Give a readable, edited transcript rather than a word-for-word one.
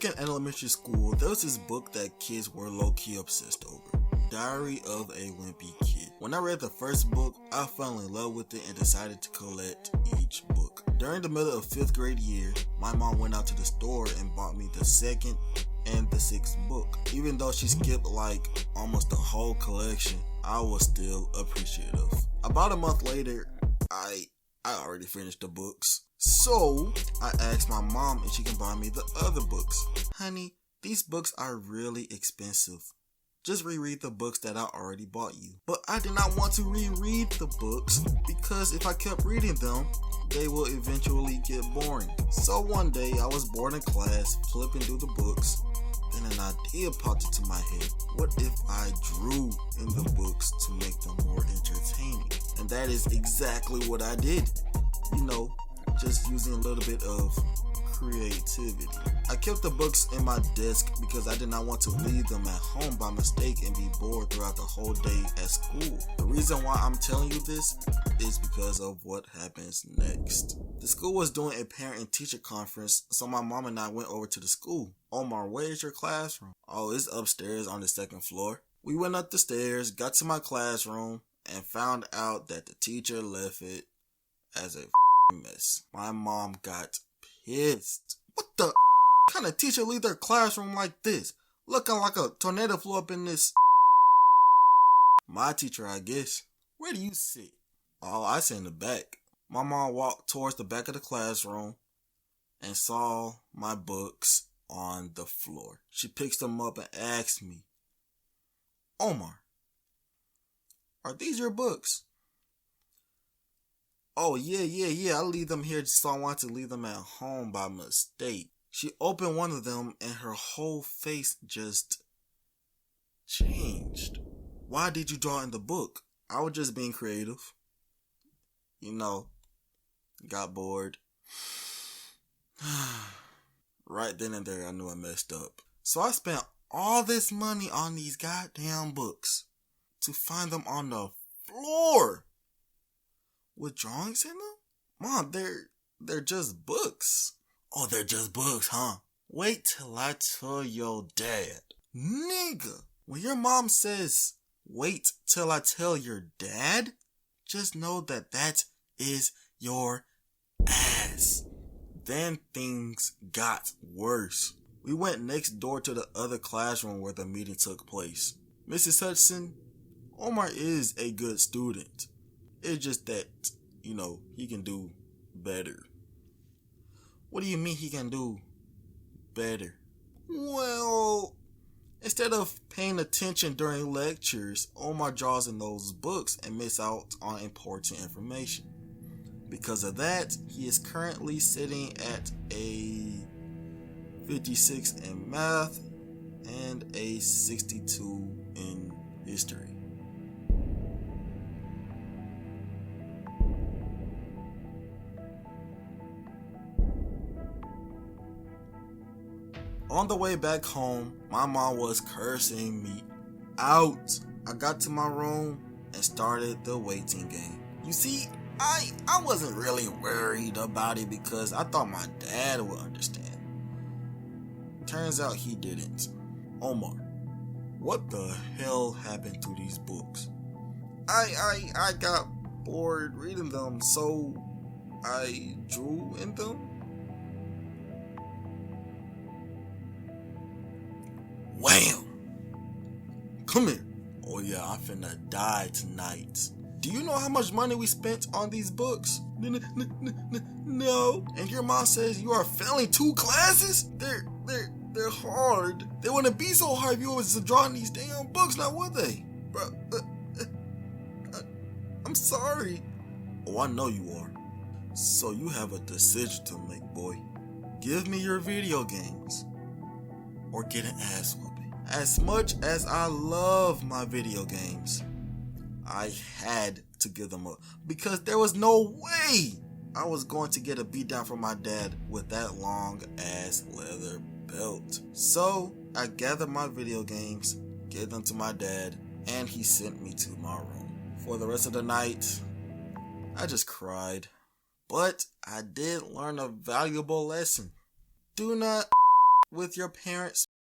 Back in elementary school, there was this book that kids were low-key obsessed over. Diary of a Wimpy Kid. When I read the first book, I fell in love with it and decided to collect each book. During the middle of 5th grade year, my mom went out to the store and bought me the 2nd and the 6th book. Even though she skipped like almost the whole collection, I was still appreciative. About a month later, I already finished the books. So I asked my mom if she can buy me the other books. Honey, these books are really expensive. Just reread the books that I already bought you. But I did not want to reread the books because if I kept reading them, they will eventually get boring. So one day I was bored in class, flipping through the books. Then an idea popped into my head. What if I drew in the books to make them more entertaining? And that is exactly what I did. You know, just using a little bit of creativity. I kept the books in my desk because I did not want to leave them at home by mistake and be bored throughout the whole day at school. The reason why I'm telling you this is because of what happens next. The school was doing a parent and teacher conference, so my mom and I went over to the school. Omar, where is your classroom? Oh, it's upstairs on the 2nd floor. We went up the stairs, got to my classroom, and found out that the teacher left it as a mess. My mom got pissed. What the kind of teacher leave their classroom like this? Looking like a tornado flew up in this. My teacher, I guess. Where do you sit? Oh, I sit in the back. My mom walked towards the back of the classroom and saw my books on the floor. She picks them up and asks me, Omar, are these your books? Oh, yeah. I leave them here so I want to leave them at home by mistake. She opened one of them and her whole face just changed. Why did you draw in the book? I was just being creative. You know, got bored. Right then and there, I knew I messed up. So I spent all this money on these goddamn books to find them on the floor with drawings in them? Mom, they're just books. Oh, they're just books, huh? Wait till I tell your dad. Nigga, when your mom says, wait till I tell your dad, just know that is your ass. Then things got worse. We went next door to the other classroom where the meeting took place. Mrs. Hudson, Omar is a good student. It's just that, you know, he can do better. What do you mean he can do better? Well, instead of paying attention during lectures, Omar draws in those books and misses out on important information. Because of that, he is currently sitting at a 56 in math and a 62 in history. On the way back home, my mom was cursing me out. I got to my room and started the waiting game. You see, I wasn't really worried about it because I thought my dad would understand. Turns out he didn't. Omar, what the hell happened to these books? I got bored reading them, so I drew in them. Wham! Come here. Oh yeah, I'm finna die tonight. Do you know how much money we spent on these books? No. And your mom says you are failing 2 classes? They're hard. They wouldn't be so hard if you was drawing these damn books, now would they? Bro, I'm sorry. Oh, I know you are. So you have a decision to make, boy. Give me your video games or get an ass whooping. As much as I love my video games, I had to give them up because there was no way I was going to get a beatdown from my dad with that long ass leather belt. So I gathered my video games, gave them to my dad, and he sent me to my room. For the rest of the night, I just cried. But I did learn a valuable lesson. Do not with your parents